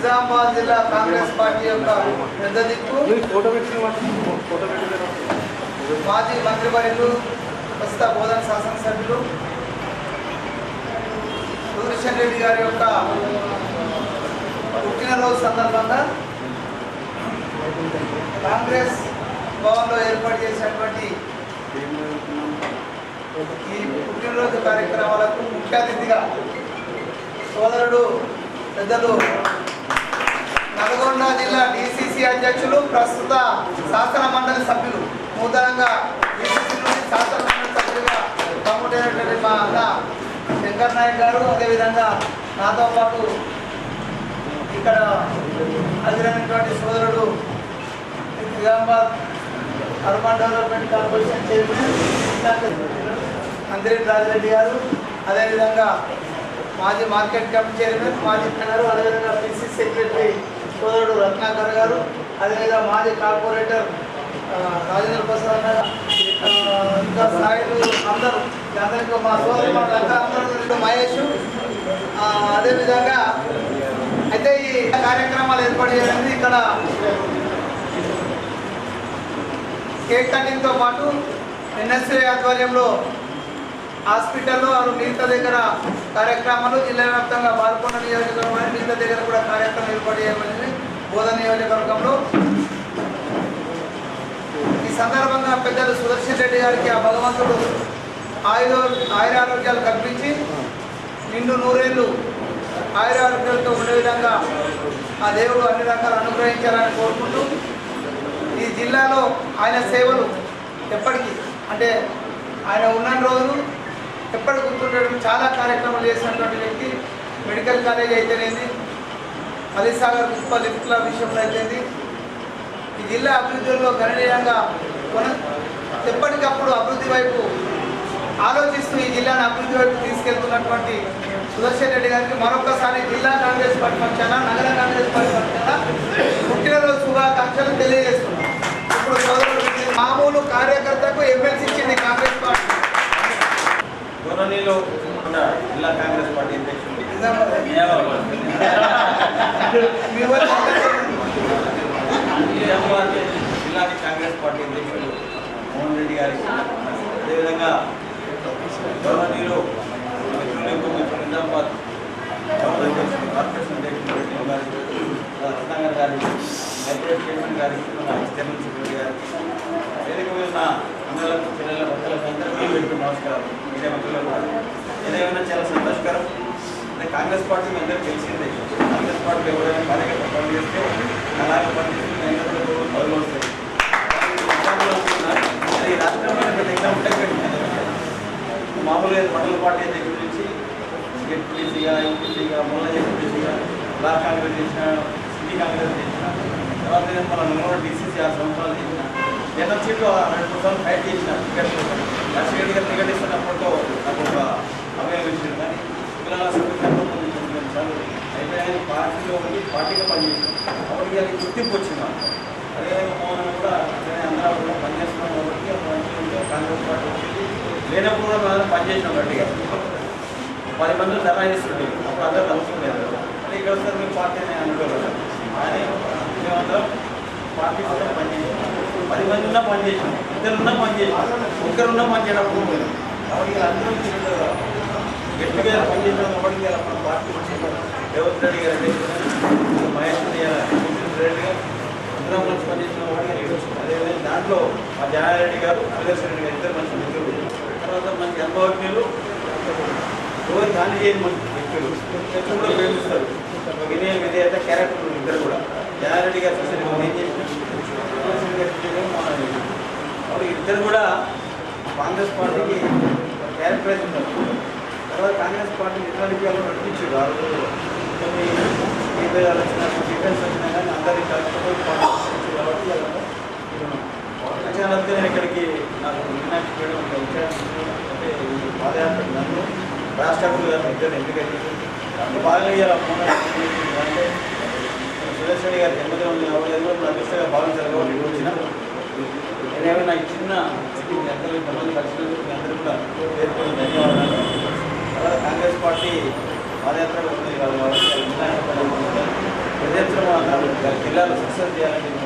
నిజామాబాద్ జిల్లా కాంగ్రెస్ పార్టీ యొక్క పెద్ద దిక్కు మాజీ మంత్రివర్యులు ప్రస్తుత బోధన శాసనసభ్యులు సుదర్శన్ రెడ్డి గారి యొక్క పుట్టినరోజు సందర్భంగా కాంగ్రెస్ భవన్లో ఏర్పాటు చేసినటువంటి ఈ పుట్టినరోజు కార్యక్రమాలకు ముఖ్య అతిథిగా సోదరుడు పెద్దలు నల్గొండ జిల్లా డిసిసి అధ్యక్షులు ప్రస్తుత శాసన మండలి సభ్యులు నూతనంగా డిసిసి నుండి శాసన మండలి సభ్యులుగా ప్రమోటైనటువంటి మా అన్న శంకర్ నాయక్ గారు, అదేవిధంగా నాతో పాటు ఇక్కడ హాజరైనటువంటి సోదరుడు Nizamabad urban development corporation chairman Andireddy Rajireddy గారు, అదేవిధంగా మాజీ మార్కెట్ కమిటీ చైర్మన్ మాజీ గారు, అదేవిధంగా పిసిసి సెక్రటరీ సోదరుడు రత్నాకర్ గారు, అదేవిధంగా మాజీ కార్పొరేటర్ రాజేంద్ర ప్రసాద్ గారు, ఇంకా సాయిలు అందరూ అందరికీ మా సోదరు అందరూ మహేష్, అదేవిధంగా అయితే ఈ కార్యక్రమాలు ఏర్పాటు చేయడానికి ఇక్కడ కేక్ కటింగ్తో పాటు ఎన్ఎస్ఏ ఆధ్వర్యంలో హాస్పిటల్లో మిగతా దగ్గర కార్యక్రమాలు జిల్లా వ్యాప్తంగా బాల్కొండ నియోజకవర్గంలో మిగతా దగ్గర కూడా కార్యక్రమం ఏర్పాటు చేయబడింది బోధన నియోజకవర్గంలో. ఈ సందర్భంగా పెద్దలు సుదర్శన్ రెడ్డి గారికి ఆ భగవంతుడు ఆయురారోగ్యాలు కల్పించి నిండు నూరేళ్ళు ఆయురారోగ్యాలతో ఉండే విధంగా ఆ దేవుడు అన్ని రకాలు అనుగ్రహించాలని కోరుకుంటూ ఈ జిల్లాలో ఆయన సేవలు ఎప్పటికీ అంటే ఆయన ఉన్న రోజులు ఎప్పటి గుర్తుండడం చాలా కార్యక్రమాలు చేసినటువంటి వ్యక్తి. మెడికల్ కాలేజ్ అయితేనేది, అలీసాగర్ మున్సిపల్ లిఫ్ట్ల విషయంలో అయితేంది, ఈ జిల్లా అభివృద్ధిలో గణనీయంగా ఎప్పటికప్పుడు అభివృద్ధి వైపు ఆలోచిస్తూ ఈ జిల్లాను అభివృద్ధి వైపు తీసుకెళ్తున్నటువంటి సుదర్శన్ రెడ్డి గారికి మరొకసారి జిల్లా కాంగ్రెస్ పార్టీ పక్షాన, నగర కాంగ్రెస్ పార్టీ పక్షాన పుట్టినరోజు శుభాకాంక్షలు తెలియజేస్తున్నాం. ఇప్పుడు సోదరుడు మామూలు కార్యకర్తకు ఎమ్మెల్సీ ఇచ్చింది కాంగ్రెస్ పార్టీ. గౌరవనీయులు జిల్లా కాంగ్రెస్ పార్టీ అధ్యక్షులు జిల్లా కాంగ్రెస్ పార్టీ అధ్యక్షులు మోహన్ రెడ్డి గారి, అదేవిధంగా గౌరవనీయులు మిత్రులు నిజామాబాద్ కార్పొరేషన్ అధ్యక్షులు గారి, రత్నాకర్ గారి, లైబ్రరీ చైర్మన్ గారి, చైర్మన్ సెక్రటరీ గారి, వేదిక మీద ఉన్న అన్నలకు, పిల్లల భక్తులకు అందరికీ పెడుతూ నమస్కారం. మీడియా మిత్రులకు ఏదైనా చాలా సంతోషకరం. అంటే కాంగ్రెస్ పార్టీ మీ అందరికీ తెలిసిందే. కాంగ్రెస్ పార్టీ ఎవరైనా కార్యకర్త పనిచేస్తే అలాగే పనిచేస్తే పదవులు వస్తాయి. అది రాష్ట్రంలో పెద్ద ఎగ్జాంపుల్ మామూలుగా మండల పార్టీ దగ్గర నుంచి జెడ్పీటీసీగా, ఎంపీసీగా, మొన్న జెడ్పీటీసీగా, బ్లాక్ కాంగ్రెస్ చేసిన, సిటీ కాంగ్రెస్ చేసిన, తర్వాత మన నల్గొండ డిసిసి 6 సంవత్సరాలు చేసిన, జనరల్ సీట్లు 100% ఫైట్ చేసిన. రాజశేఖర్ గారు టికెట్ ఇస్తున్నప్పుడు నాకు ఒక అభయం ఇచ్చింది. కానీ పిల్లల సంఖ్య అయిపోయినా పార్టీలో ఉండి పార్టీగా పనిచేసాను. అప్పటికి అది గుర్తింపు వచ్చింది. అదేవిధంగా మోహన్ కూడా అందరూ కూడా పనిచేస్తున్నాం కాబట్టి కాంగ్రెస్ పార్టీ వచ్చింది. లేనప్పుడు కూడా మనం పనిచేసినాం గట్టిగా. 10 మంది ధర చేస్తుండే అప్పుడు అందరూ కలుసుకునేది. అంటే ఇక్కడ వస్తారు మీ పార్టీ అని అనుకోలేదు. కానీ మేమందరం పార్టీ కోసం పనిచేసాం. 10 మంది ఉన్నా పనిచేసాం, 2 ఉన్నా పనిచేసాం, 1 ఉన్నా పనిచేయడం లేదు. కాబట్టి అందరూ గట్టిగా పనిచేసాం. కాబట్టి మన పార్టీ రేవంత్ రెడ్డి గారు అంటే మహేష్ రెడ్డి గారు అందరం మంచి పనిచేసిన వాడికి. అదేవిధంగా దాంట్లో మా జనారెడ్డి గారు, సుదర్శన్ రెడ్డి గారు ఇద్దరు మంచి మిత్రులు. తర్వాత మంచి అనుభవజ్ఞులు, రోజు దాని చేయని మంచి వ్యక్తులు, ఎప్పుడు కూడా ప్రేమిస్తారు. వినయ విధేయత క్యారెక్టర్ ఇద్దరు కూడా. జనారెడ్డి గారు చూసారు ఏం చేసిన అప్పుడు ఇద్దరు కూడా కాంగ్రెస్ పార్టీకి క్యారెక్టరైజ్ ఉన్నారు. తర్వాత కాంగ్రెస్ పార్టీ నిర్ణయాలు నడిపించారు. ఆ రోజు కొన్ని విభేదాలు వచ్చినా, డిఫెన్స్ వచ్చినా కానీ అందరికీ కలుపుకొని కాబట్టి వచ్చినందుకే నేను ఇక్కడికి నాకు నిర్ణయం చేయడం అంటే ఈ పాదయాత్ర నన్ను రాష్ట్రపతి గారు ఇద్దరు ఎంపికైంది. దాంట్లో భాగంగా అంటే సుదర్శన్ గారి జన్మదినం ఉంది కాబట్టి అది కూడా అదృష్టంగా భావించాలి కాబట్టి వచ్చిన నేనేమైనా ఈ చిన్న మీ అందరూ కొంతమంది కలిసినందుకు మీ అందరూ కూడా పేర్కొని ధన్యవాదాలు. తర్వాత కాంగ్రెస్ పార్టీ పాదయాత్ర ఉంది కాబట్టి పెద్ద ఎత్తున జిల్లాలో సక్సెస్ చేయాలని